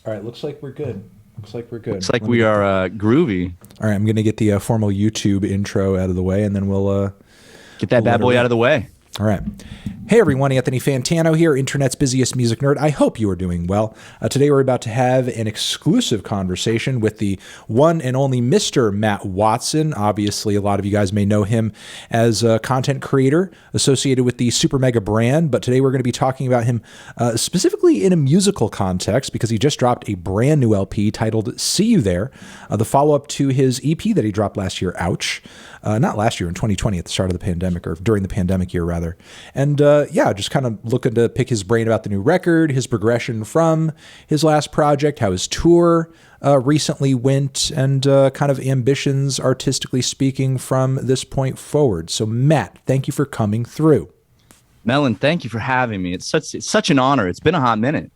All right, looks like we're good. Looks like we're good. Looks like we are groovy. All right, I'm going to get the formal YouTube intro out of the way, and then we'll Get that bad boy out of the way. All right. Hey everyone, Anthony Fantano here, Internet's busiest music nerd. I hope you are doing well. Today we're about to have an exclusive conversation with the one and only Mr. Matt Watson. Obviously, a lot of you guys may know him as a content creator associated with the Super Mega brand, but today we're going to be talking about him specifically in a musical context because he just dropped a brand new LP titled See You There, the follow-up to his EP that he dropped last year, Ouch. Not last year, in 2020 at the start of the pandemic, or during the pandemic year, rather. And just kind of looking to pick his brain about the new record, his progression from his last project, how his tour recently went, and kind of ambitions, artistically speaking, from this point forward. So, Matt, thank you for coming through. Melon, thank you for having me. It's such an honor. It's been a hot minute.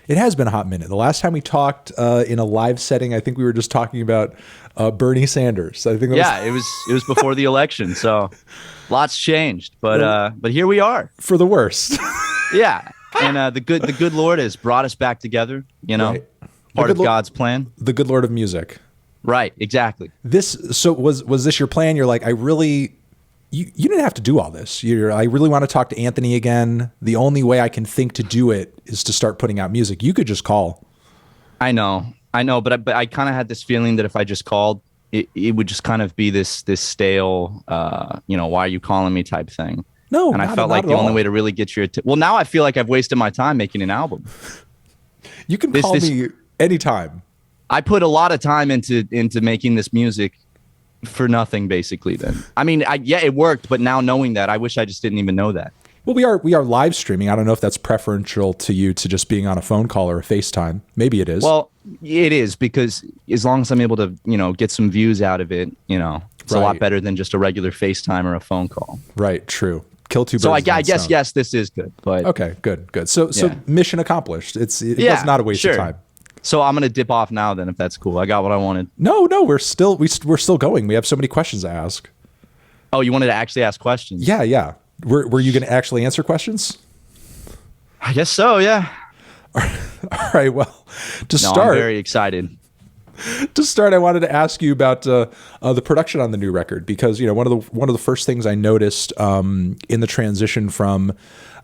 It has been a hot minute. The last time we talked in a live setting, I think we were just talking about Bernie Sanders. I think it was before the election, so lots changed. But here we are for the worst. Yeah, and the good Lord has brought us back together. You know, right. Part of God's plan. The good Lord of music. Right. Exactly. So was this your plan? You're like, You didn't have to do all this. I really want to talk to Anthony again. The only way I can think to do it is to start putting out music. You could just call. I know, but I kind of had this feeling that if I just called, it would just kind of be this stale, why are you calling me type thing. No, and I felt like the only way to really get your well, now I feel like I've wasted my time making an album. You can call me anytime. I put a lot of time into making this music. For nothing, basically. Then I mean, it worked, but now knowing that, I wish I just didn't even know that. Well, we are live streaming. I don't know if that's preferential to you to just being on a phone call or a FaceTime. Maybe it is. Well, it is, because as long as I'm able to, get some views out of it, it's a lot better than just a regular FaceTime or a phone call. Right. True. Kill two birds. So I guess yes, this is good. But okay, good. So mission accomplished. It was not a waste of time. So I'm gonna dip off now then, if that's cool. I got what I wanted. No, we're still going. We have so many questions to ask. Oh, you wanted to actually ask questions? Yeah. Were you going to actually answer questions? I guess so. Yeah. All right. Well, start, I'm very excited. To start, I wanted to ask you about the production on the new record, because one of the first things I noticed in the transition from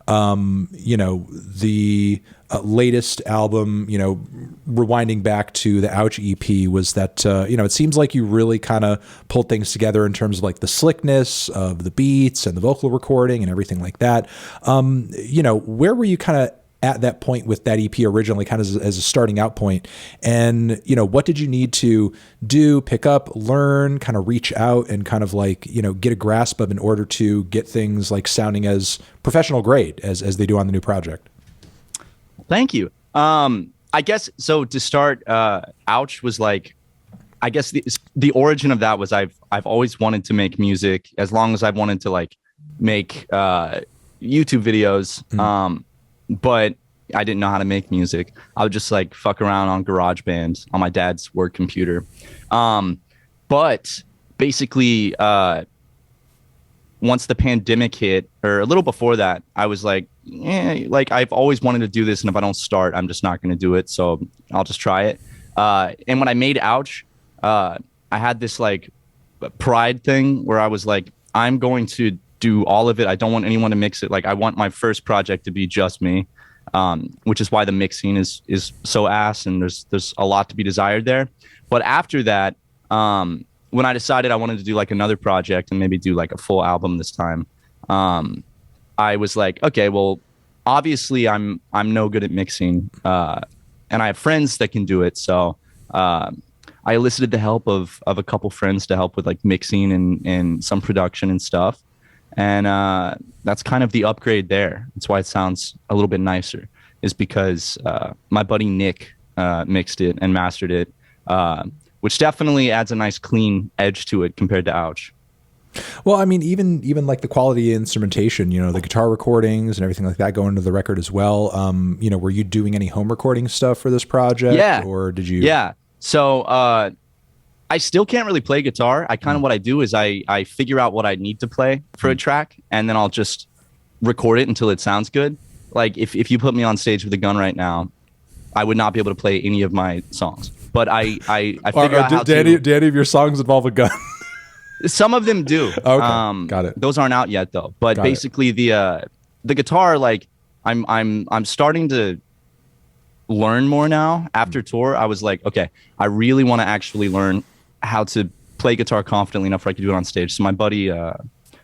the latest album, rewinding back to the Ouch EP, was that, it seems like you really kind of pulled things together in terms of like the slickness of the beats and the vocal recording and everything like that. Where were you kind of at that point with that EP originally, kind of as a starting out point? And, what did you need to do, pick up, learn, kind of reach out and kind of like, get a grasp of in order to get things like sounding as professional grade as they do on the new project? Thank you. I guess, so to start, Ouch was like, I guess the origin of that was I've always wanted to make music as long as I've wanted to like make YouTube videos. But I didn't know how to make music. I would just like fuck around on GarageBand on my dad's work computer. But basically, once the pandemic hit, or a little before that, I was like, I've always wanted to do this, and if I don't start, I'm just not going to do it. So I'll just try it. And when I made Ouch, I had this like pride thing where I was like, I'm going to do all of it. I don't want anyone to mix it. Like, I want my first project to be just me, which is why the mixing is so ass, and there's a lot to be desired there. But after that, when I decided I wanted to do like another project and maybe do like a full album this time, I was like, okay, well, obviously I'm no good at mixing, and I have friends that can do it. So I elicited the help of a couple friends to help with like mixing and some production and stuff. And that's kind of the upgrade there. That's why it sounds a little bit nicer, is because my buddy Nick mixed it and mastered it, which definitely adds a nice clean edge to it compared to Ouch. Well, I mean, even like the quality of instrumentation, the guitar recordings and everything like that go into the record as well. Were you doing any home recording stuff for this project? Yeah. Or did you? Yeah. So I still can't really play guitar. I kind of what I do is I figure out what I need to play for a track, and then I'll just record it until it sounds good. Like if you put me on stage with a gun right now, I would not be able to play any of my songs. But I figured out how do any of your songs involve a gun? Some of them do. Okay, got it. Those aren't out yet though. But Got basically the guitar, like I'm starting to learn more now after tour. I was like, okay, I really want to actually learn how to play guitar confidently enough where I could do it on stage. So my buddy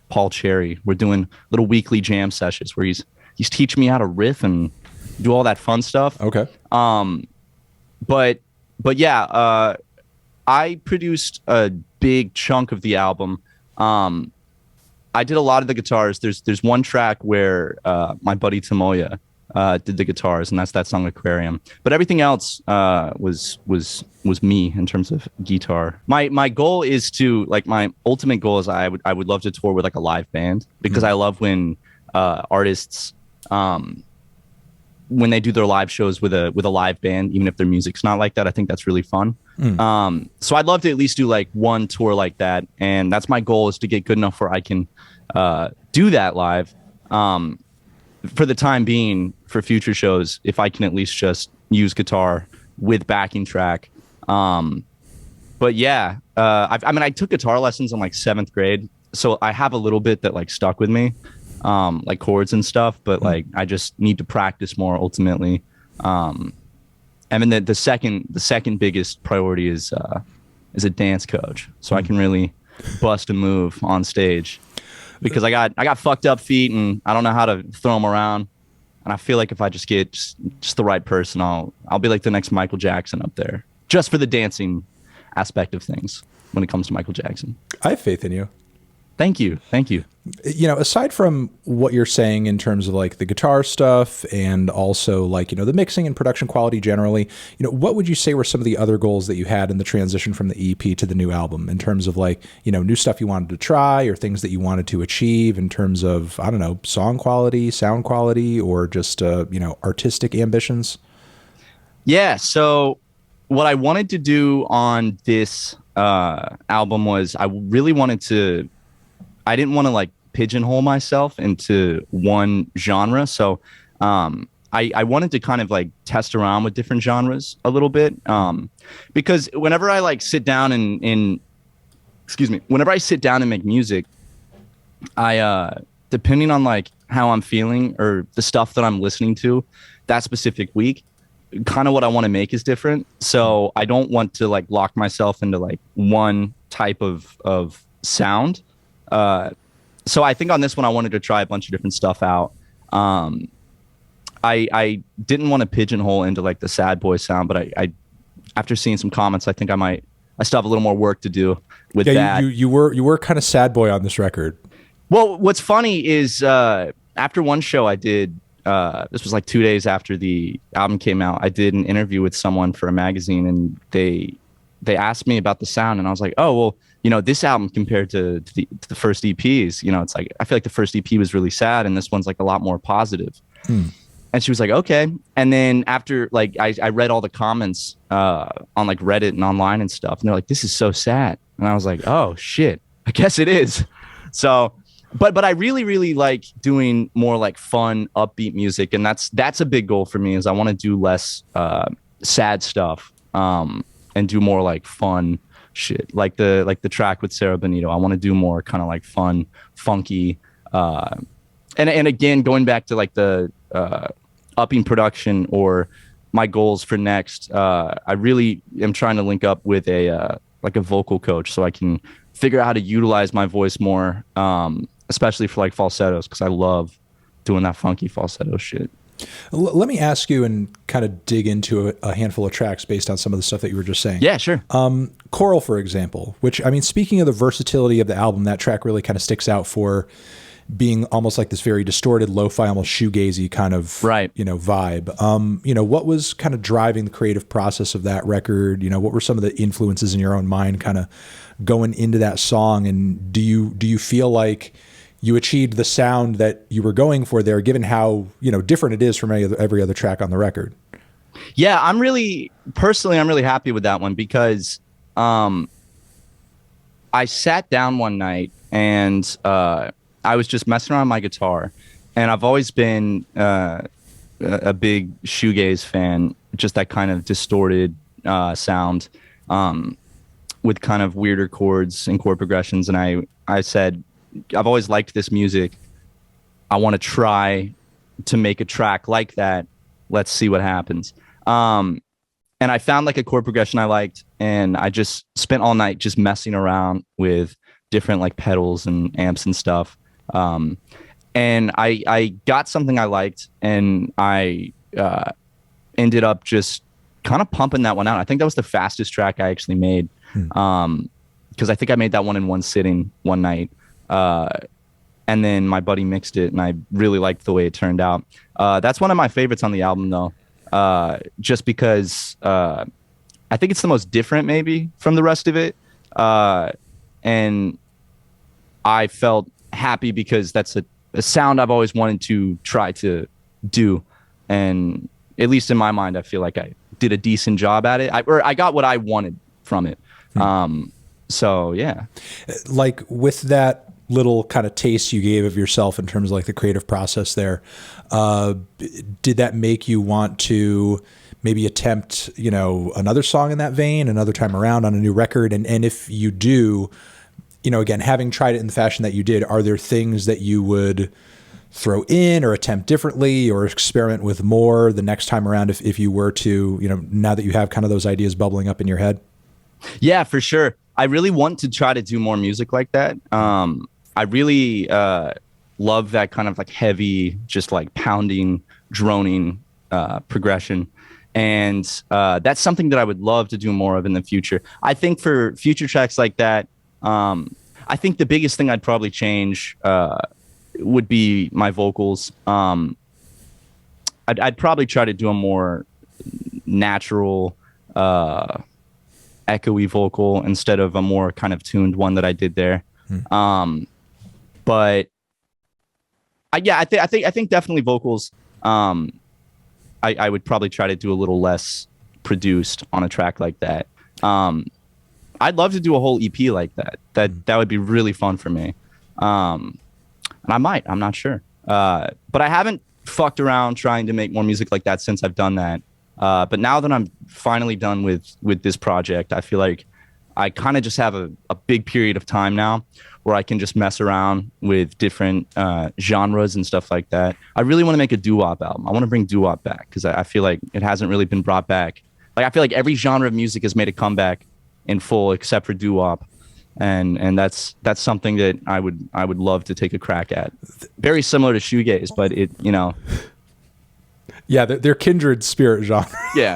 Paul Cherry, we're doing little weekly jam sessions where he's teaching me how to riff and do all that fun stuff. Okay. But yeah, I produced a big chunk of the album. I did a lot of the guitars. There's one track where my buddy Tamoya did the guitars, and that's that song Aquarium. But everything else was me in terms of guitar. My goal is to, like, my ultimate goal is I would love to tour with like a live band, because I love when artists when they do their live shows with a live band, even if their music's not like that. I think that's really fun. So I'd love to at least do like one tour like that, and that's my goal, is to get good enough where I can do that live. For the time being, for future shows, if I can at least just use guitar with backing track. But yeah, I took guitar lessons in like 7th grade, so I have a little bit that like stuck with me, like chords and stuff, but like I just need to practice more ultimately. I mean, the second biggest priority is a dance coach, so I can really bust a move on stage, because I got fucked up feet and I don't know how to throw them around. And I feel like if I just get just the right person, I'll be like the next Michael Jackson up there, just for the dancing aspect of things when it comes to Michael Jackson. I have faith in you. Thank you. You know, aside from what you're saying in terms of like the guitar stuff and also like, you know, the mixing and production quality generally, you know, what would you say were some of the other goals that you had in the transition from the EP to the new album, in terms of like, you know, new stuff you wanted to try or things that you wanted to achieve in terms of, I don't know, song quality, sound quality, or just, you know, artistic ambitions? Yeah. So what I wanted to do on this album was I didn't want to like pigeonhole myself into one genre. So I wanted to kind of like test around with different genres a little bit. Because whenever I like sit down and whenever I sit down and make music, I depending on like how I'm feeling or the stuff that I'm listening to that specific week, kind of what I want to make is different. So I don't want to like lock myself into like one type of sound. So I think on this one, I wanted to try a bunch of different stuff out. I didn't want to pigeonhole into like the sad boy sound, but I after seeing some comments, I think I still have a little more work to do with that. You were kind of sad boy on this record. Well, what's funny is after one show I did, this was like 2 days after the album came out, I did an interview with someone for a magazine, and they asked me about the sound, and I was like, oh, well, you know, this album compared to the first EPs, you know, it's like, I feel like the first EP was really sad and this one's like a lot more positive. And she was like, okay. And then after, like, I read all the comments on like Reddit and online and stuff, and they're like, this is so sad. And I was like, oh shit, I guess it is. So, but I really, really like doing more like fun, upbeat music. And that's a big goal for me, is I want to do less sad stuff and do more like fun shit, like the track with Sarah Benito. I want to do more kind of like fun, funky, and again, going back to like the upping production or my goals for next, I really am trying to link up with a vocal coach so I can figure out how to utilize my voice more, especially for like falsettos, because I love doing that funky falsetto shit. Let me ask you and kind of dig into a handful of tracks based on some of the stuff that you were just saying. Yeah, sure. Coral, for example, which, I mean, speaking of the versatility of the album, that track really kind of sticks out for being almost like this very distorted, lo-fi, almost shoegazy kind of, right, you know, vibe. You know, what was kind of driving the creative process of that record? You know, what were some of the influences in your own mind kind of going into that song? And do you feel like you achieved the sound that you were going for there, given how, you know, different it is from every other track on the record? Yeah, I'm really happy with that one, because I sat down one night and I was just messing around with my guitar, and I've always been a big shoegaze fan, just that kind of distorted sound, with kind of weirder chords and chord progressions. And I said, I've always liked this music. I want to try to make a track like that. Let's see what happens. And I found like a chord progression I liked, and I just spent all night just messing around with different like pedals and amps and stuff. And I got something I liked, and I ended up just kind of pumping that one out. I think that was the fastest track I actually made, because I think I made that one in one sitting one night. And then my buddy mixed it, and I really liked the way it turned out. That's one of my favorites on the album, though. Just because I think it's the most different maybe from the rest of it. And I felt happy because that's a sound I've always wanted to try to do. And at least in my mind, I feel like I did a decent job at it. I got what I wanted from it. So yeah. Like with that little kind of taste you gave of yourself in terms of like the creative process there, did that make you want to maybe attempt, another song in that vein another time around on a new record? And if you do, again, having tried it in the fashion that you did, are there things that you would throw in or attempt differently or experiment with more the next time around if you were to, now that you have kind of those ideas bubbling up in your head? Yeah, for sure. I really want to try to do more music like that. I really love that kind of like heavy, just like pounding, droning progression. And that's something that I would love to do more of in the future. I think for future tracks like that, I think the biggest thing I'd probably change would be my vocals. I'd probably try to do a more natural, echoey vocal instead of a more kind of tuned one that I did there. But I think definitely vocals. I would probably try to do a little less produced on a track like that. I'd love to do a whole EP like that. That would be really fun for me. And I'm not sure. But I haven't fucked around trying to make more music like that since I've done that. But now that I'm finally done with this project, I feel like I kind of just have a big period of time now where I can just mess around with different genres and stuff like that. I really want to make a doo-wop album. I want to bring doo-wop back because I feel like it hasn't really been brought back. Like I feel like every genre of music has made a comeback in full except for doo-wop. And that's something that I would love to take a crack at. Very similar to shoegaze, but it. Yeah, they're kindred spirit genres. Yeah.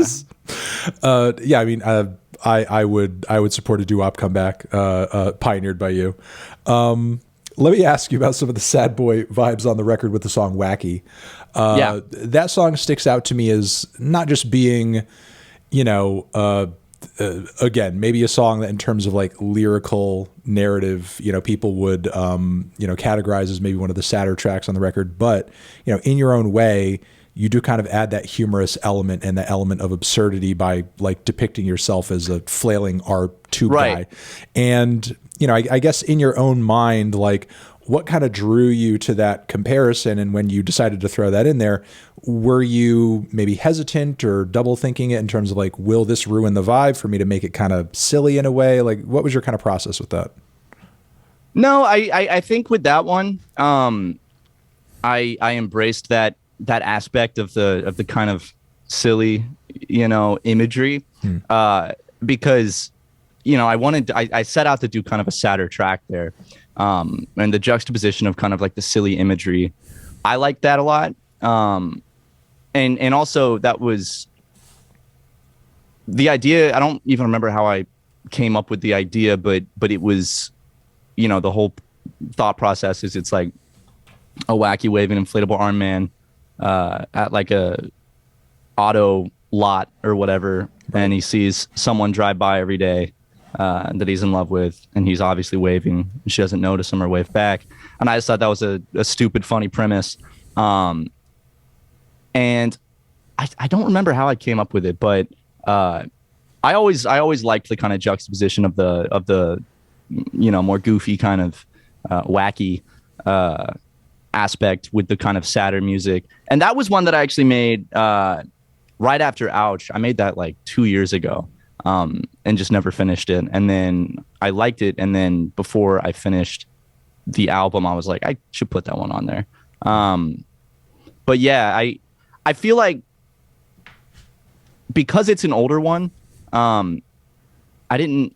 Yeah, I mean, I would support a doo-wop comeback, pioneered by you. Let me ask you about some of the sad boy vibes on the record with the song Wacky. Yeah. That song sticks out to me as not just being, again, maybe a song that in terms of like lyrical narrative, people would, categorize as maybe one of the sadder tracks on the record, but, in your own way, you do kind of add that humorous element and the element of absurdity by like depicting yourself as a flailing R-tube guy. And, I guess in your own mind, like what kind of drew you to that comparison? And when you decided to throw that in there, were you maybe hesitant or double thinking it in terms of like, will this ruin the vibe for me to make it kind of silly in a way? Like what was your kind of process with that? No, I think with that one, I embraced that aspect of the kind of silly, imagery, because, I set out to do kind of a sadder track there. And the juxtaposition of kind of like the silly imagery, I like that a lot. And also that was the idea. I don't even remember how I came up with the idea, but it was, the whole thought process is it's like a wacky waving inflatable arm man at like a auto lot or whatever, right. And he sees someone drive by every day that he's in love with, and he's obviously waving, and she doesn't notice him or wave back. And I just thought that was a stupid, funny premise. And I don't remember how I came up with it, but I always liked the kind of juxtaposition of the more goofy kind of wacky aspect with the kind of sadder music. And that was one that I actually made right after Ouch, I made that like 2 years ago, and just never finished it. And then I liked it, and then before I finished the album, I was like, I should put that one on there. But yeah, I feel like because it's an older one, I didn't.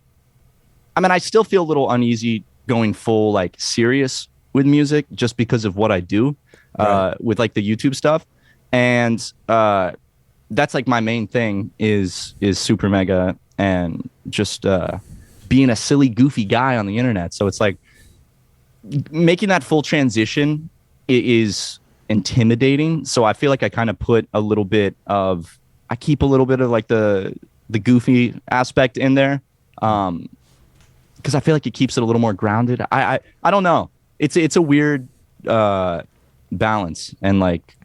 I mean, I still feel a little uneasy going full like serious with music just because of what I do with like the YouTube stuff, and that's like my main thing is super mega and just being a silly goofy guy on the internet. So it's like making that full transition is intimidating. So I feel like I kind of put a little bit of I keep a little bit of like the goofy aspect in there. Because I feel like it keeps it a little more grounded. I don't know. It's a weird balance and like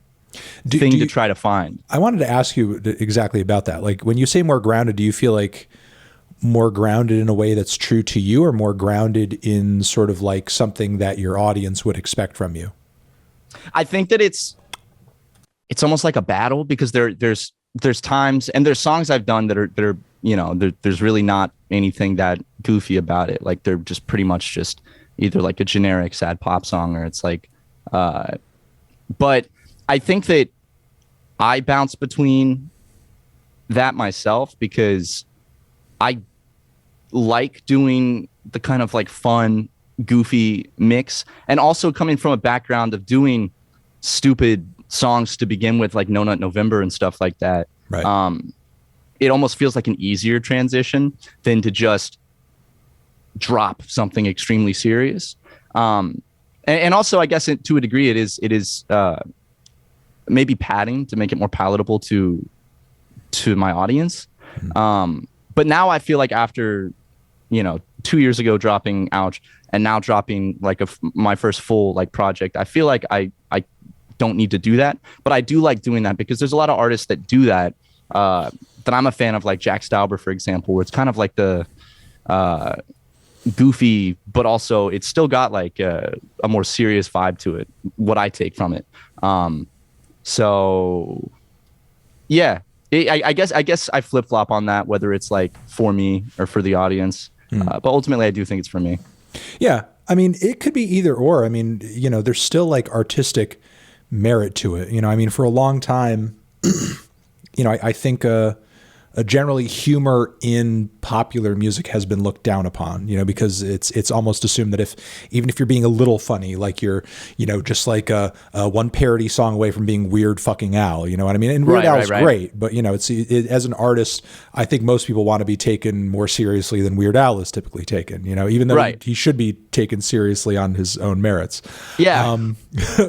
thing to try to find. I wanted to ask you exactly about that. Like when you say more grounded, do you feel like more grounded in a way that's true to you, or more grounded in sort of like something that your audience would expect from you? I think that it's almost like a battle because there's times and there's songs I've done that are you know, there's really not anything that goofy about it. Like they're just pretty much just either like a generic sad pop song or it's like, but I think that I bounce between that myself because I like doing the kind of like fun, goofy mix, and also coming from a background of doing stupid songs to begin with, like No Nut November and stuff like that. Right. It almost feels like an easier transition than to just drop something extremely serious. And also, I guess to a degree, it is maybe padding to make it more palatable to my audience. But now I feel like after, 2 years ago dropping Ouch and now dropping like my first full like project, I feel like I don't need to do that. But I do like doing that because there's a lot of artists that do that. That I'm a fan of, like Jack Stauber, for example, where it's kind of like the goofy, but also it's still got like a more serious vibe to it, what I take from it. So yeah, I guess I flip flop on that, whether it's like for me or for the audience. But ultimately I do think it's for me. Yeah. I mean, it could be either or. I mean, there's still like artistic merit to it. I mean, for a long time, I think generally humor in popular music has been looked down upon, because it's almost assumed that even if you're being a little funny, like you're, just like a one parody song away from being Weird Fucking Al, you know what I mean? And Weird Al's great, but as an artist, I think most people want to be taken more seriously than Weird Al is typically taken, even though he should be taken seriously on his own merits. Yeah.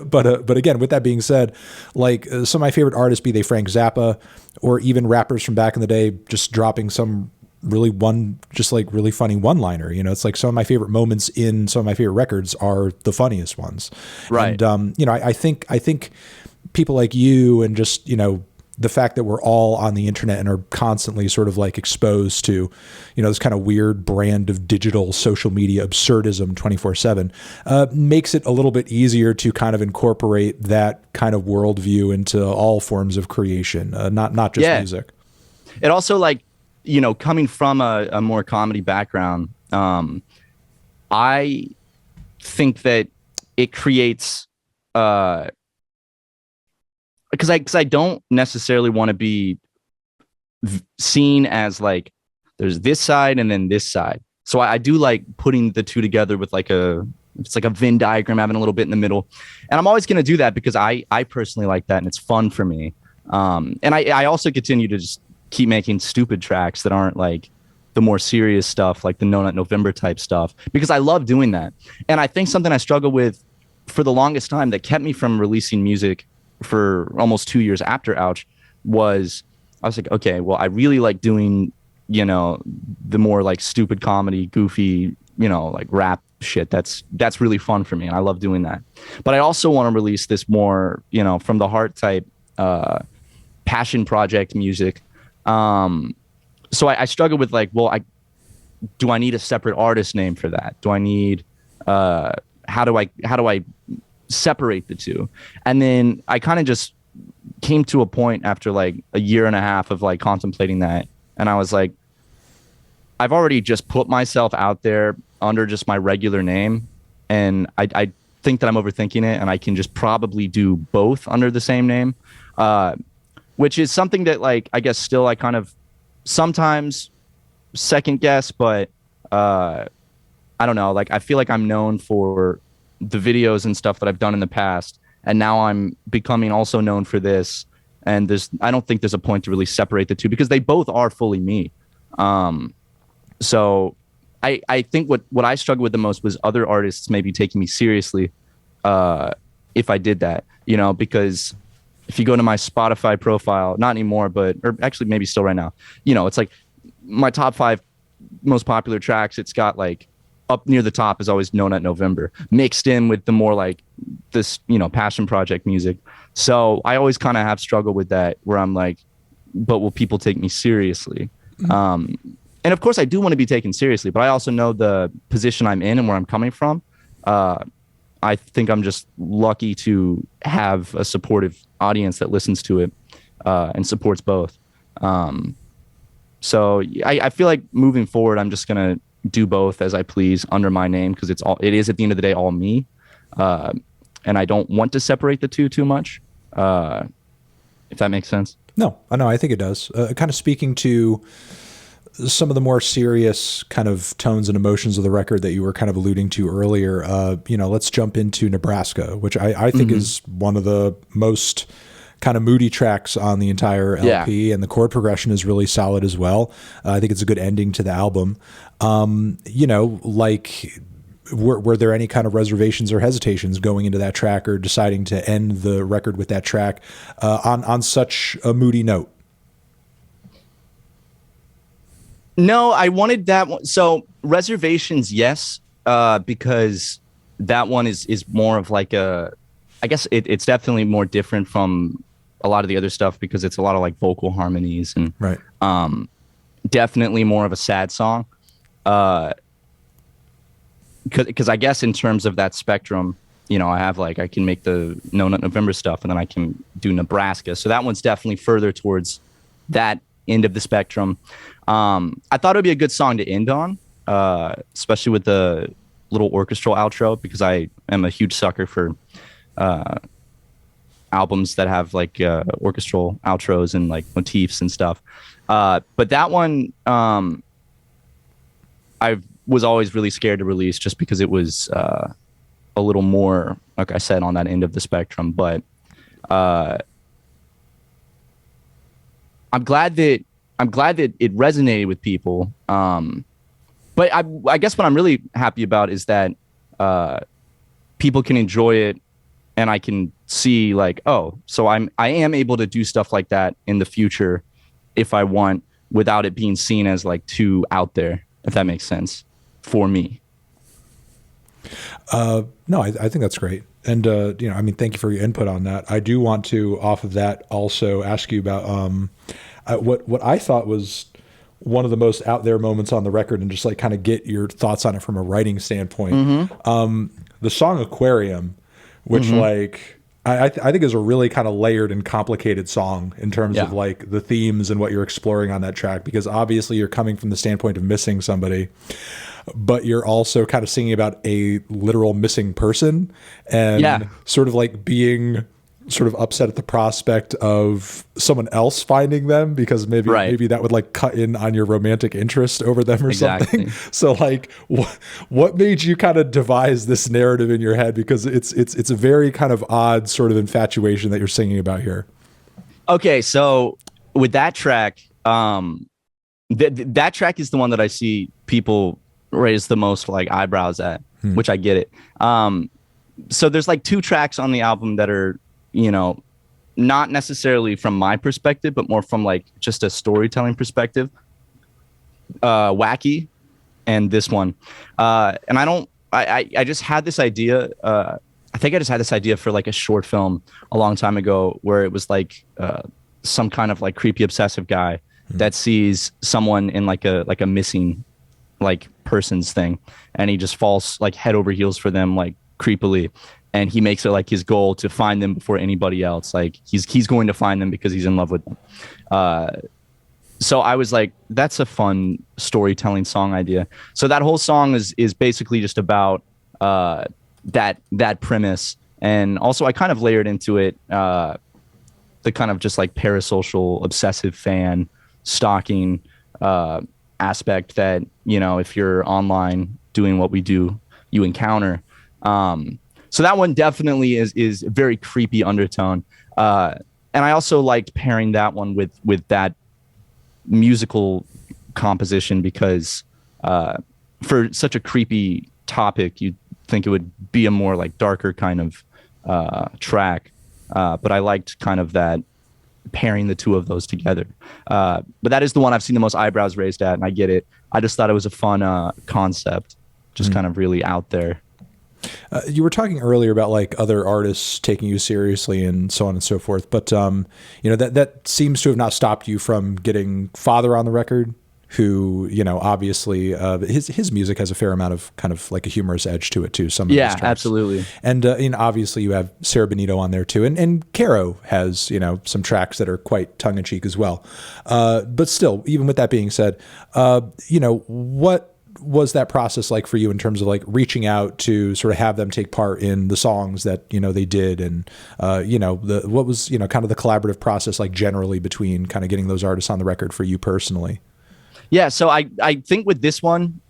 But again, with that being said, like some of my favorite artists, be they Frank Zappa or even rappers from back in the day, just dropping some really funny one-liner. It's like some of my favorite moments in some of my favorite records are the funniest ones. Right. And I think people like you and just the fact that we're all on the internet and are constantly sort of like exposed to this kind of weird brand of digital social media absurdism 24/7 makes it a little bit easier to kind of incorporate that kind of worldview into all forms of creation, not just music. It also, like, coming from a more comedy background, I think that it creates because I don't necessarily want to be seen as like there's this side and then this side. So I do like putting the two together with it's like a Venn diagram, having a little bit in the middle. And I'm always going to do that because I personally like that and it's fun for me. And I also continue to just keep making stupid tracks that aren't like the more serious stuff, like the No Nut November type stuff, because I love doing that. And I think something I struggled with for the longest time that kept me from releasing music for almost 2 years after Ouch was I was like, okay, well, I really like doing, the more like stupid comedy, goofy, like rap shit. That's really fun for me. And I love doing that. But I also want to release this more, from the heart type, passion project music. So I struggled with like, well, do I need a separate artist name for that? Do I need, how do I separate the two? And then I kind of just came to a point after like a year and a half of like contemplating that, and I was like, I've already just put myself out there under just my regular name, and I think that I'm overthinking it, and I can just probably do both under the same name, which is something that like I guess still I kind of sometimes second guess, but I don't know. Like I feel like I'm known for the videos and stuff that I've done in the past, and now I'm becoming also known for this. And I don't think there's a point to really separate the two because they both are fully me. So I think what I struggled with the most was other artists maybe taking me seriously if I did that, you know, because if you go to my Spotify profile, not anymore, but or actually maybe still right now, you know, it's like my top 5 most popular tracks. It's got like up near the top is always Known at November mixed in with the more like this, you know, passion project music. So I always kind of have struggled with that where I'm like, but will people take me seriously? And of course I do want to be taken seriously, but I also know the position I'm in and where I'm coming from. I think I'm just lucky to have a supportive audience that listens to it and supports both. So I feel like moving forward, I'm just gonna do both as I please under my name because it is at the end of the day all me, and I don't want to separate the two too much. If that makes sense. No, I know. I think it does. Kind of speaking to some of the more serious kind of tones and emotions of the record that you were kind of alluding to earlier, you know, let's jump into Nebraska, which I think is one of the most kind of moody tracks on the entire LP, and the chord progression is really solid as well. I think it's a good ending to the album. You know, like, were there any kind of reservations or hesitations going into that track or deciding to end the record with that track on such a moody note? No, I wanted that one. So reservations, yes, because that one is more of like I guess it's definitely more different from a lot of the other stuff because it's a lot of like vocal harmonies and right. Definitely more of a sad song. Because I guess in terms of that spectrum, you know, I can make the No Nut November stuff and then I can do Nebraska. So that one's definitely further towards that end of the spectrum. I thought it would be a good song to end on, especially with the little orchestral outro, because I am a huge sucker for albums that have like orchestral outros and like motifs and stuff. But that one, I was always really scared to release just because it was a little more, like I said, on that end of the spectrum. But I'm glad that it resonated with people. But I guess what I'm really happy about is that people can enjoy it, and I can see like, oh, so I am able to do stuff like that in the future if I want, without it being seen as like too out there, if that makes sense for me. No, I think that's great. And, you know, I mean, thank you for your input on that. I do want to, off of that, also ask you about what I thought was one of the most out there moments on the record, and just like kind of get your thoughts on it from a writing standpoint. The song Aquarium, which like I think is a really kind of layered and complicated song in terms of like the themes and what you're exploring on that track, because obviously you're coming from the standpoint of missing somebody, but you're also kind of singing about a literal missing person and sort of like being sort of upset at the prospect of someone else finding them, because maybe that would like cut in on your romantic interest over them or something. So like what made you kind of devise this narrative in your head? Because it's a very kind of odd sort of infatuation that you're singing about here. Okay, so with that track, that track is the one that I see people raise the most like eyebrows at, which I get it. So there's like 2 tracks on the album that are, you know, not necessarily from my perspective, but more from like just a storytelling perspective. Wacky and this one. And I just had this idea. I think I just had this idea for like a short film a long time ago, where it was like some kind of like creepy obsessive guy that sees someone in like a missing like person's thing, and he just falls like head over heels for them, like creepily. and he makes it like his goal to find them before anybody else. Like he's going to find them because he's in love with them. So I was like, that's a fun storytelling song idea. So that whole song is basically just about that premise. And also I kind of layered into it the kind of just like parasocial obsessive fan stalking aspect that, you know, if you're online doing what we do, you encounter. So that one definitely is a very creepy undertone. And I also liked pairing that one with that musical composition because for such a creepy topic, you'd think it would be a more like darker kind of track. But I liked kind of that pairing the two of those together. But that is the one I've seen the most eyebrows raised at, and I get it. I just thought it was a fun concept, just kind of really out there. You were talking earlier about like other artists taking you seriously and so on and so forth, but you know, that seems to have not stopped you from getting Father on the record, who, you know, obviously his music has a fair amount of kind of like a humorous edge to it too. Some of his tracks. Absolutely. And you know, obviously you have Sarah Benito on there too, and Caro has, you know, some tracks that are quite tongue in cheek as well. But still, even with that being said, you know, what was that process like for you in terms of like reaching out to sort of have them take part in the songs that, you know, they did, and you know, what was, you know, kind of the collaborative process like generally between kind of getting those artists on the record for you personally? Yeah, so I think with this one,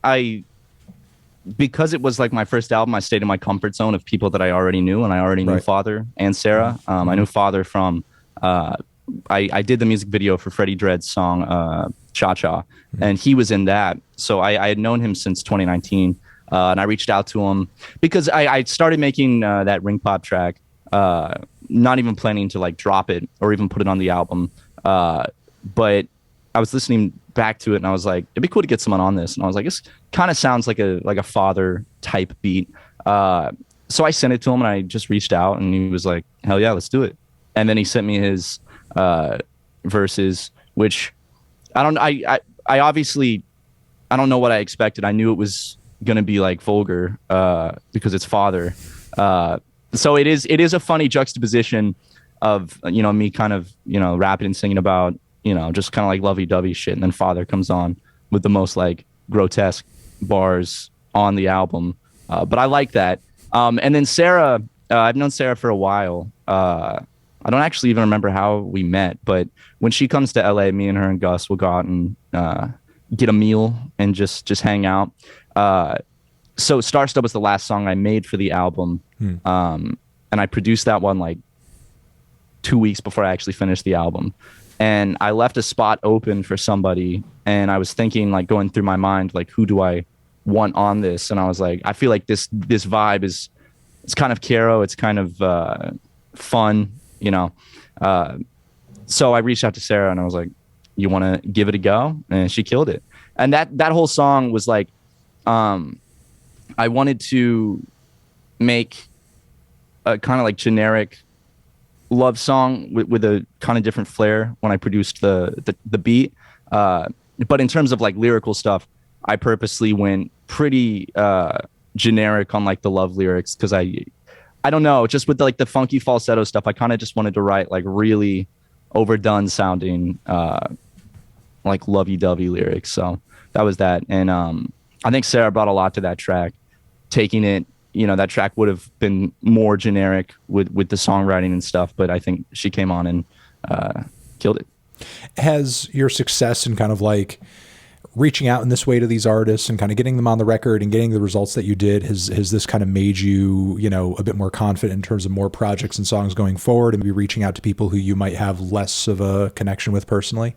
because it was like my first album, I stayed in my comfort zone of people that I already knew, and I already knew Father and Sarah. I knew Father from I did the music video for Freddie Dredd's song Cha Cha, and he was in that. So I had known him since 2019, and I reached out to him because I started making that Ring Pop track, not even planning to like drop it or even put it on the album, but I was listening back to it and I was like, it'd be cool to get someone on this. And I was like, this kind of sounds like a Father type beat. So I sent it to him and I just reached out and he was like, hell yeah, let's do it. And then he sent me his verses, which I obviously, I don't know what I expected. I knew it was going to be like vulgar because it's Father. So it is a funny juxtaposition of, you know, me kind of, you know, rapping and singing about, you know, just kind of like lovey-dovey shit. And then Father comes on with the most like grotesque bars on the album. But I like that. And then Sarah, I've known Sarah for a while. I don't actually even remember how we met, but when she comes to LA, me and her and Gus will go out and get a meal and just hang out. So Star Stub was the last song I made for the album. And I produced that one like 2 weeks before I actually finished the album. And I left a spot open for somebody, and I was thinking, like, going through my mind, like, who do I want on this? And I was like, I feel like this vibe it's kind of Caro, it's kind of fun, you know. So I reached out to Sarah and I was like, you want to give it a go? And she killed it. And that whole song was like, I wanted to make a kind of like generic love song with a kind of different flair when I produced the beat. But in terms of like lyrical stuff, I purposely went pretty generic on like the love lyrics because I don't know, just with like the funky falsetto stuff, I kind of just wanted to write like really overdone sounding like lovey-dovey lyrics. So that was that. And I think Sarah brought a lot to that track, taking it, you know, that track would have been more generic with the songwriting and stuff, but I think she came on and killed it. Has your success in kind of like reaching out in this way to these artists and kind of getting them on the record and getting the results that you did, has this kind of made you, you know, a bit more confident in terms of more projects and songs going forward and maybe reaching out to people who you might have less of a connection with personally?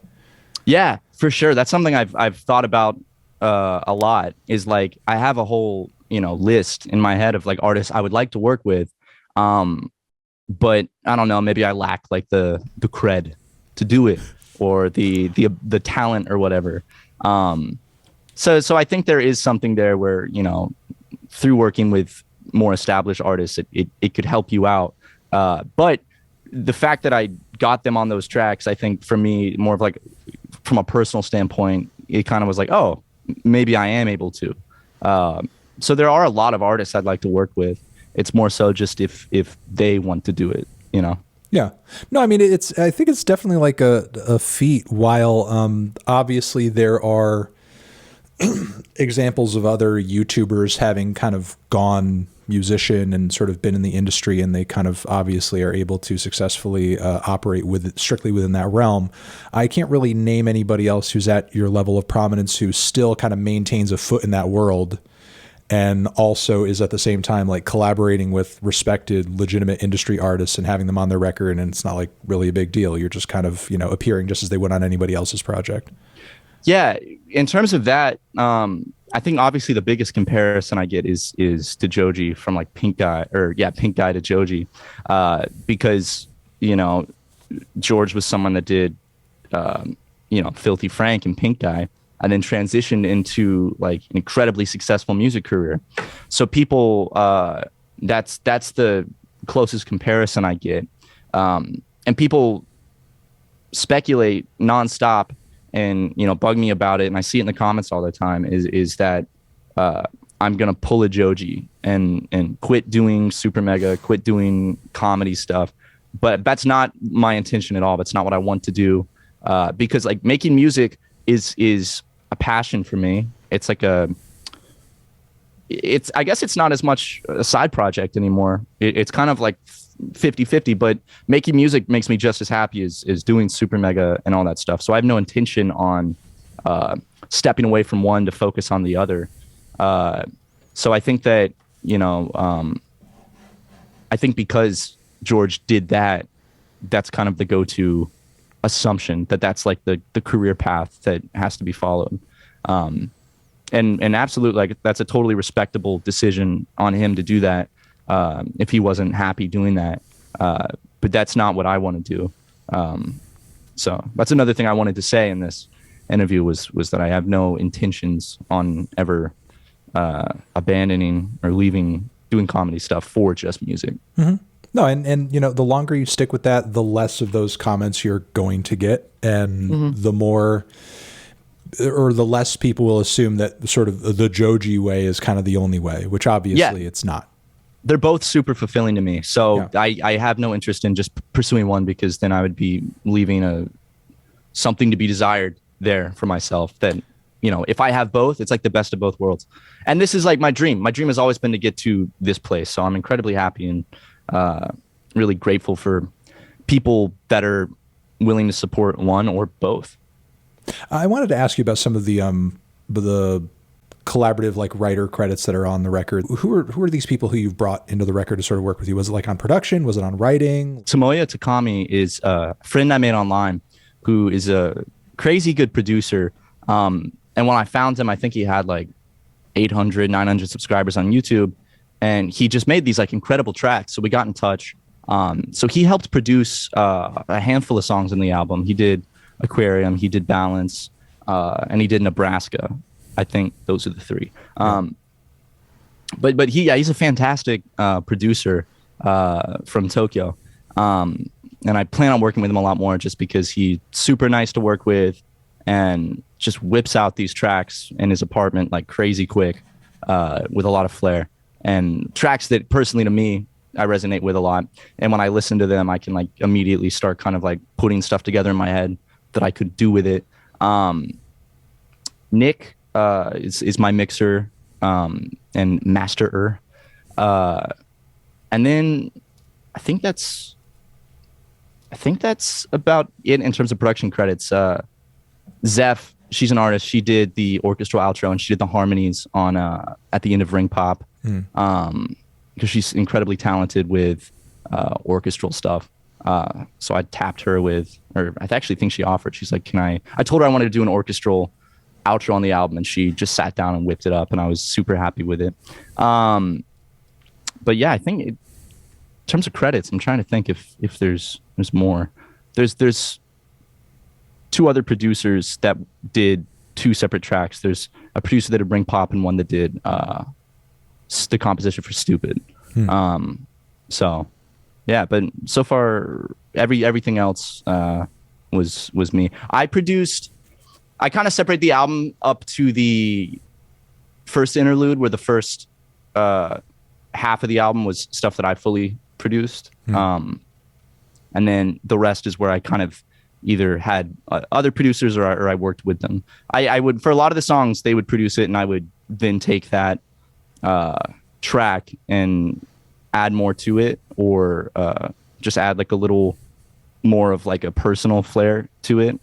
Yeah, for sure. That's something I've thought about a lot, is like, I have a whole, you know, list in my head of like artists I would like to work with. But I don't know, maybe I lack like the cred to do it, or the talent or whatever. So I think there is something there where, you know, through working with more established artists, it could help you out. But the fact that I got them on those tracks, I think for me, more of like from a personal standpoint, it kind of was like, oh, maybe I am able to. So there are a lot of artists I'd like to work with. Mm-hmm. It's more so just if they want to do it, you know. Yeah. No, I mean, I think it's definitely like a feat. While obviously there are examples of other YouTubers having kind of gone musician and sort of been in the industry, and they kind of obviously are able to successfully operate with strictly within that realm. I can't really name anybody else who's at your level of prominence who still kind of maintains a foot in that world, and also is at the same time like collaborating with respected legitimate industry artists and having them on their record. And it's not like really a big deal. You're just kind of, appearing just as they would on anybody else's project. Yeah, in terms of that, I think obviously the biggest comparison I get is to Joji from like Pink Guy, Pink Guy to Joji, because George was someone that did Filthy Frank and Pink Guy, and then transitioned into like an incredibly successful music career. So people, that's the closest comparison I get, and people speculate nonstop and bug me about it, and I see it in the comments all the time, is that I'm gonna pull a Joji and quit doing super mega, quit doing comedy stuff. But that's not my intention at all. That's not what I want to do, because like making music is a passion for me. It's like I guess it's not as much a side project anymore. It's kind of like 50-50, but making music makes me just as happy as doing super mega and all that stuff. So I have no intention on stepping away from one to focus on the other. So I think that, I think because George did that, that's kind of the go-to assumption, that's like the career path that has to be followed. And absolutely, like, that's a totally respectable decision on him to do that, if he wasn't happy doing that. But that's not what I want to do. So that's another thing I wanted to say in this interview was that I have no intentions on ever abandoning or leaving doing comedy stuff for just music. Mm-hmm. No, and the longer you stick with that, the less of those comments you're going to get, and Mm-hmm. the more, or the less people will assume that sort of the Joji way is kind of the only way, which obviously it's not. They're both super fulfilling to me. So Yeah. I have no interest in just pursuing one, because then I would be leaving something to be desired there for myself. That, if I have both, it's like the best of both worlds. And this is like my dream. My dream has always been to get to this place. So I'm incredibly happy and really grateful for people that are willing to support one or both. I wanted to ask you about some of the collaborative like writer credits that are on the record. Who are these people who you've brought into the record to sort of work with you? Was it like on production? Was it on writing? Tomoya Takami is a friend I made online who is a crazy good producer. And when I found him, I think he had like 800, 900 subscribers on YouTube, and he just made these like incredible tracks. So we got in touch. So he helped produce a handful of songs in the album. He did Aquarium, he did Balance, and he did Nebraska. I think those are the three. But he's a fantastic producer from Tokyo. And I plan on working with him a lot more, just because he's super nice to work with and just whips out these tracks in his apartment like crazy quick, with a lot of flair, and tracks that personally to me I resonate with a lot. And when I listen to them, I can like immediately start kind of like putting stuff together in my head that I could do with it. Nick is my mixer and masterer. And then I think that's about it in terms of production credits. Zeph, she's an artist. She did the orchestral outro, and she did the harmonies on at the end of Ring Pop, because she's incredibly talented with orchestral stuff. So I tapped her with, or I actually think she offered. She's like, I told her I wanted to do an orchestral outro on the album, and she just sat down and whipped it up, and I was super happy with it. But yeah, I think in terms of credits, I'm trying to think if there's more. There's two other producers that did two separate tracks. There's a producer that did Ring Pop and one that did the composition for Stupid. So yeah, but so far everything else was me. I kind of separate the album up to the first interlude, where the first half of the album was stuff that I fully produced. And then the rest is where I kind of either had other producers or I worked with them. I would, for a lot of the songs, they would produce it, and I would then take that track and add more to it, or just add like a little more of like a personal flair to it,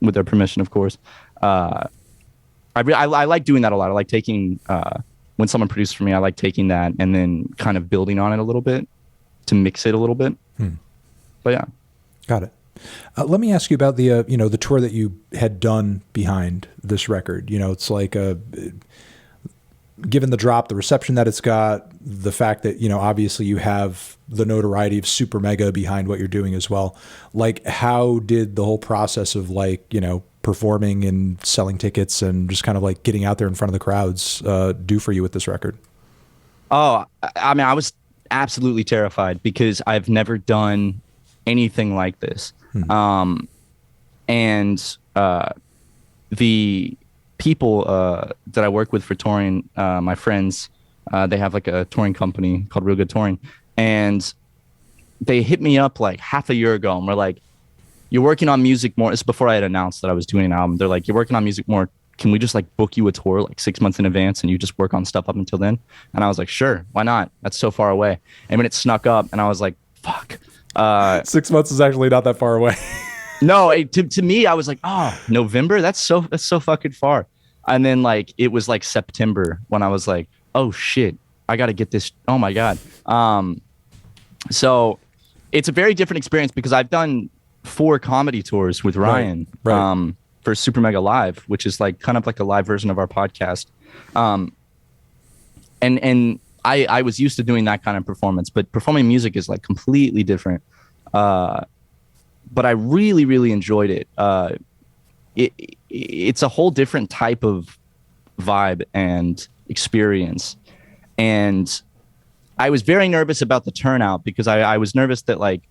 with their permission, of course. I like doing that a lot. I like taking, when someone produces for me, I like taking that and then kind of building on it a little bit to mix it a little bit. But yeah. Got it. Let me ask you about the, the tour that you had done behind this record. It's like, given the drop, the reception that it's got, the fact that, obviously you have the notoriety of Super Mega behind what you're doing as well. Like, how did the whole process of like, performing and selling tickets and just kind of like getting out there in front of the crowds do for you with this record? Oh, I mean, I was absolutely terrified because I've never done anything like this. And the people that I work with for touring, my friends, they have like a touring company called Real Good Touring, and they hit me up like half a year ago and we're like, you're working on music more. It's before I had announced that I was doing an album. They're like, you're working on music more. Can we just like book you a tour like 6 months in advance and you just work on stuff up until then? And I was like, sure, why not? That's so far away. And when it snuck up and I was like, fuck. 6 months is actually not that far away. No, to me, I was like, oh, November? That's so fucking far. And then like, it was like September when I was like, oh shit, I got to get this. Oh my God. So it's a very different experience because I've done 4 comedy tours with Ryan, right. For Super Mega Live, which is like kind of like a live version of our podcast. And I was used to doing that kind of performance, but performing music is like completely different. But I really, really enjoyed it. It's a whole different type of vibe and experience. And I was very nervous about the turnout because I was nervous that like,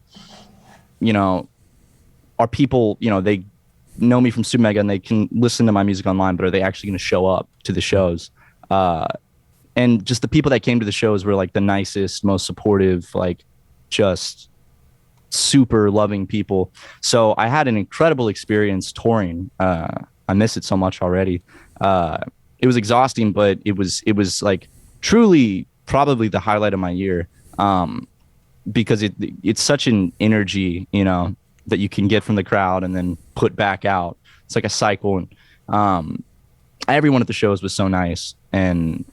are people, they know me from Super Mega and they can listen to my music online, but are they actually going to show up to the shows? And just the people that came to the shows were like the nicest, most supportive, like just super loving people. So I had an incredible experience touring. I miss it so much already. It was exhausting, but it was like truly probably the highlight of my year. Because it's such an energy, that you can get from the crowd and then put back out. It's like a cycle. And everyone at the shows was so nice and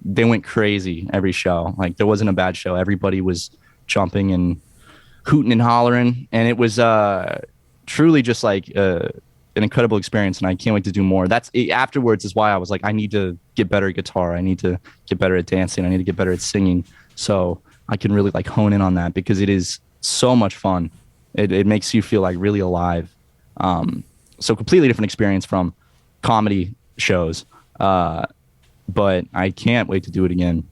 they went crazy every show. Like there wasn't a bad show. Everybody was jumping and hooting and hollering. And it was truly just like an incredible experience. And I can't wait to do more. Afterwards is why I was like, I need to get better at guitar. I need to get better at dancing. I need to get better at singing. So I can really like hone in on that because it is so much fun. It makes you feel like really alive. So completely different experience from comedy shows. But I can't wait to do it again.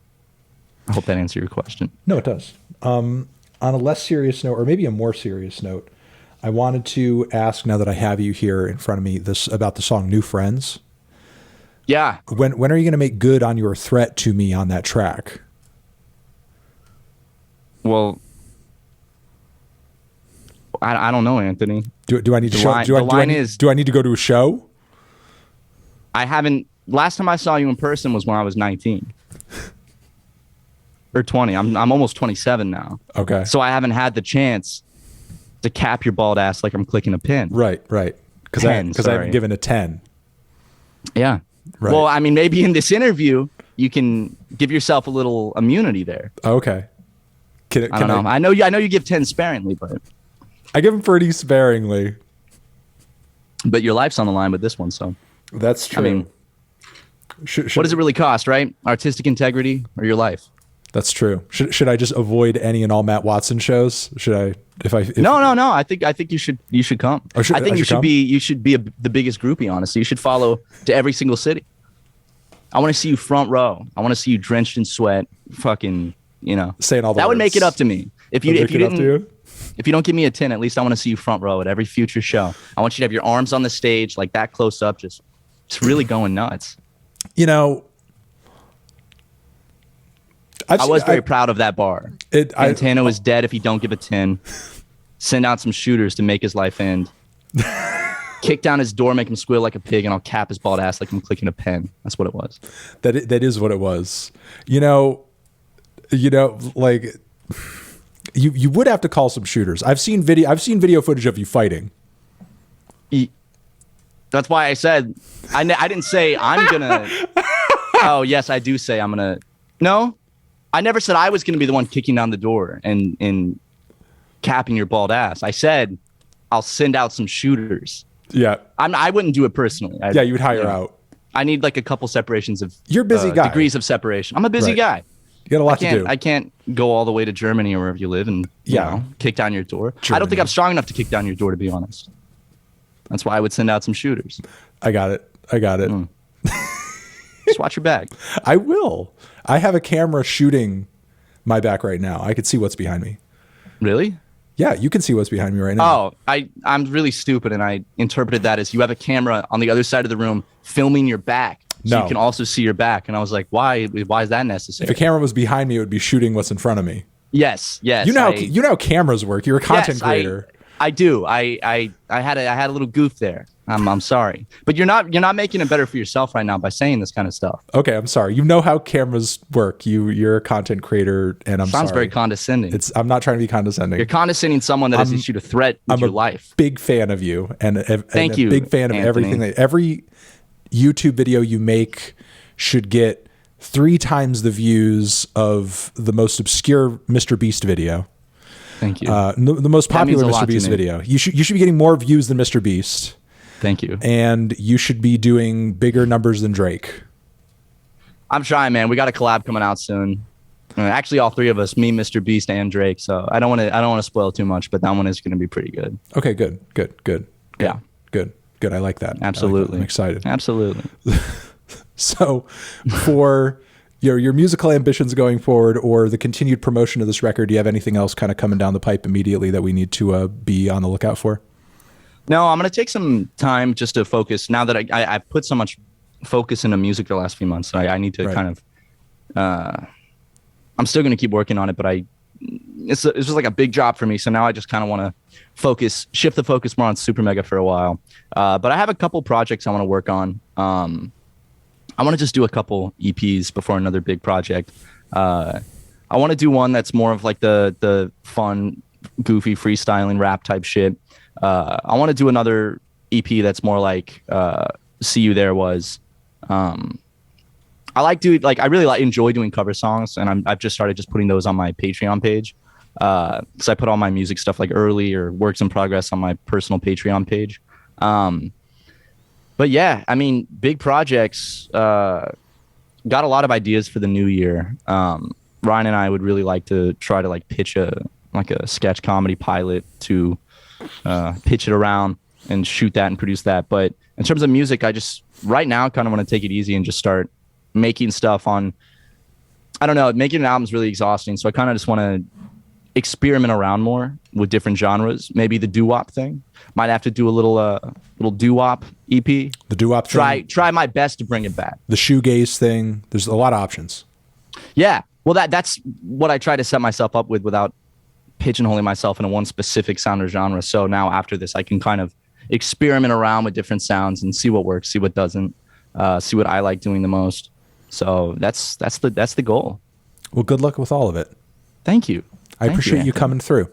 I hope that answered your question. No, it does. On a less serious note, or maybe a more serious note, I wanted to ask, now that I have you here in front of me, about the song New Friends. Yeah. When are you going to make good on your threat to me on that track? Well, I don't know, Anthony. Do I need to show? Do I need to go to a show? I haven't. Last time I saw you in person was when I was 19 or 20. I'm almost 27 now. Okay. So I haven't had the chance to cap your bald ass like I'm clicking a pin. Right. Because I haven't given a 10. Yeah. Right. Well, I mean, maybe in this interview you can give yourself a little immunity there. Okay. I don't know. I know you give 10 sparingly, but I give them pretty sparingly. But your life's on the line with this one, so that's true. I mean, what does it really cost, right? Artistic integrity or your life? That's true. Should I just avoid any and all Matt Watson shows? Should I? No. I think you should come. I think you should be the biggest groupie. Honestly, you should follow to every single city. I want to see you front row. I want to see you drenched in sweat, fucking, saying all the that words. Would make it up to me. If you don't give me a 10, at least I want to see you front row at every future show. I want you to have your arms on the stage, like that close up, just really going nuts. I was very proud of that bar. Fantano is dead if you don't give a 10. Send out some shooters to make his life end. Kick down his door, make him squeal like a pig, and I'll cap his bald ass like I'm clicking a pen. That's what it was. That is what it was. Like you would have to call some shooters. I've seen video footage of you fighting. That's why I said I didn't say I'm gonna. Oh yes, I do say I'm gonna. No, I never said I was gonna be the one kicking down the door and capping your bald ass. I said I'll send out some shooters. Yeah, I wouldn't do it personally. You would hire out. I need like a couple separations of. You're a busy guy. Degrees of separation. I'm a busy guy. You got a lot to do. I can't go all the way to Germany or wherever you live and kick down your door. Germany. I don't think I'm strong enough to kick down your door, to be honest. That's why I would send out some shooters. I got it. Just watch your back. I will. I have a camera shooting my back right now. I could see what's behind me. Really? Yeah, you can see what's behind me right now. Oh, I'm really stupid, and I interpreted that as you have a camera on the other side of the room filming your back. So you can also see your back. And I was like, why is that necessary? If a camera was behind me, it would be shooting what's in front of me. Yes. You know how cameras work. You're a content creator. I do. I had a little goof there. I'm sorry. But you're not making it better for yourself right now by saying this kind of stuff. Okay, I'm sorry. You know how cameras work. You're a content creator, and Sounds very condescending. I'm not trying to be condescending. You're condescending someone that has issued a threat with your life. Big fan of you, and Thank you, big fan Anthony. of everything every YouTube video you make should get 3 times the views of the most obscure Mr. Beast video. Thank you. The most popular Mr. Beast video. You should be getting more views than Mr. Beast. Thank you. And you should be doing bigger numbers than Drake. I'm trying, man. We got a collab coming out soon. Actually, all 3 of us, me, Mr. Beast, and Drake. So I don't want to spoil too much, but that one is going to be pretty good. Okay, good. Yeah. Good. I like that. Absolutely. I'm excited. Absolutely. So for your musical ambitions going forward or the continued promotion of this record, do you have anything else kind of coming down the pipe immediately that we need to be on the lookout for? No, I'm going to take some time just to focus. Now that I've put so much focus into music the last few months, I need to kind of, I'm still going to keep working on it, but it's just like a big job for me. So now I just kind of want to shift the focus more on Super Mega for a while. But I have a couple projects I want to work on. I want to just do a couple EPs before another big project. I want to do one that's more of like the fun, goofy, freestyling rap type shit. I want to do another EP that's more like See You There Was. I really enjoy doing cover songs, and I've just started just putting those on my Patreon page. Because I put all my music stuff like early or works in progress on my personal Patreon page. But yeah, I mean, big projects. Got a lot of ideas for the new year. Ryan and I would really like to try to pitch a sketch comedy pilot to pitch it around and shoot that and produce that. But in terms of music, I just right now kind of want to take it easy and just start making stuff on. I don't know, making an album is really exhausting, so I kind of just want to experiment around more with different genres. Maybe the doo-wop thing. Might have to do a little doo-wop EP. The doo-wop thing. Try my best to bring it back. The shoegaze thing. There's a lot of options. Yeah. Well, that's what I try to set myself up with without pigeonholing myself into one specific sound or genre. So now after this, I can kind of experiment around with different sounds and see what works, see what doesn't, see what I like doing the most. So that's the goal. Well, good luck with all of it. Thank you. I appreciate you coming through.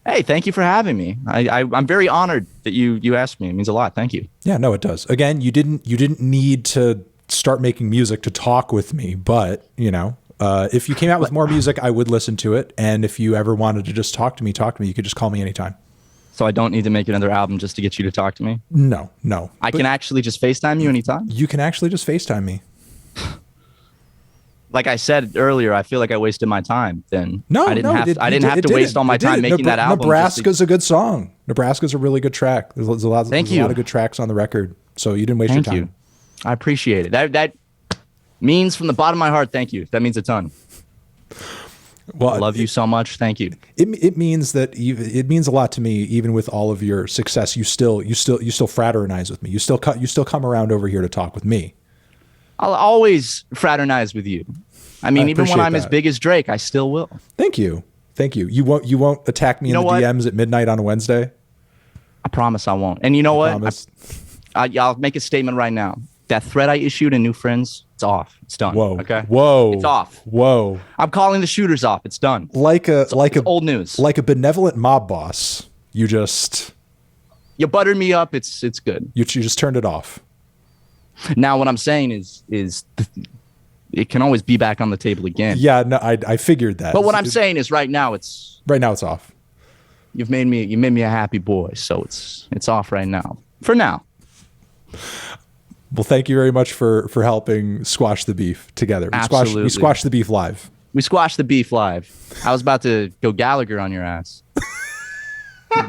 Hey, thank you for having me. I'm very honored that you asked me. It means a lot. Thank you. Yeah, no, it does. Again, you didn't need to start making music to talk with me, but if you came out with more music, I would listen to it. And if you ever wanted to just talk to me, you could just call me anytime. So I don't need to make another album just to get you to talk to me? No. I can actually just FaceTime you anytime? You can actually just FaceTime me. Like I said earlier, I feel like I wasted my time then. I didn't have to waste all my time making that album. Nebraska's a good song. Nebraska's a really good track. There's a lot of good tracks on the record. So you didn't waste your time. Thank you. I appreciate it. That means from the bottom of my heart, thank you. That means a ton. Well, I love you so much. Thank you. It means that it means a lot to me, even with all of your success. You still fraternize with me. You still come around over here to talk with me. I'll always fraternize with you. I mean, even when appreciate I'm as that. big as Drake, I still will. Thank you. Thank you. You won't attack me in know the what? DMs at midnight on a Wednesday? I promise I won't. And you know what? Promise. I'll make a statement right now. That thread I issued in New Friends, it's off. It's done. Whoa. Okay. Whoa. It's off. Whoa. I'm calling the shooters off. It's done. It's old news. Like a benevolent mob boss. You buttered me up. It's good. you just turned it off. Now what I'm saying is it can always be back on the table again. Yeah, no, I figured that. But what I'm saying is right now it's off. you made me a happy boy, so it's off right now. For now. Well, thank you very much for helping squash the beef together. Absolutely. We squashed the beef live. We squashed the beef live. I was about to go Gallagher on your ass.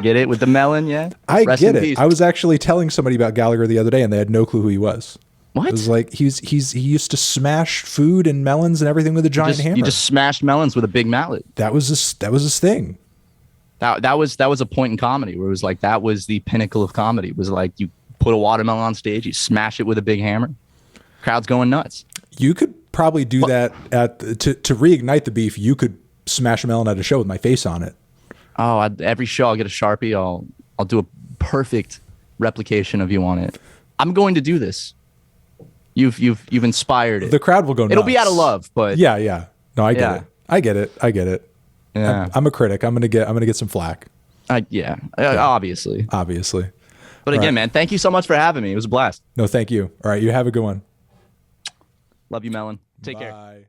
Get it with the melon, yeah? I Rest get in it. peace. I was actually telling somebody about Gallagher the other day, and they had no clue who he was. What? It was like he used to smash food and melons and everything with a giant hammer. You just smashed melons with a big mallet. That was his thing. That was a point in comedy where it was like that was the pinnacle of comedy. It was like you put a watermelon on stage, you smash it with a big hammer, crowd's going nuts. You could probably do that to reignite the beef. You could smash a melon at a show with my face on it. Oh, every show I'll get a Sharpie. I'll do a perfect replication of you on it. I'm going to do this. You've inspired it. The crowd will go nuts. It'll be out of love, but yeah. No, I get it. I get it. Yeah. I'm a critic. I'm gonna get some flack. Obviously. All But again, right. man, thank you so much for having me. It was a blast. No, thank you. All right, you have a good one. Love you, Melon. Take care. Bye.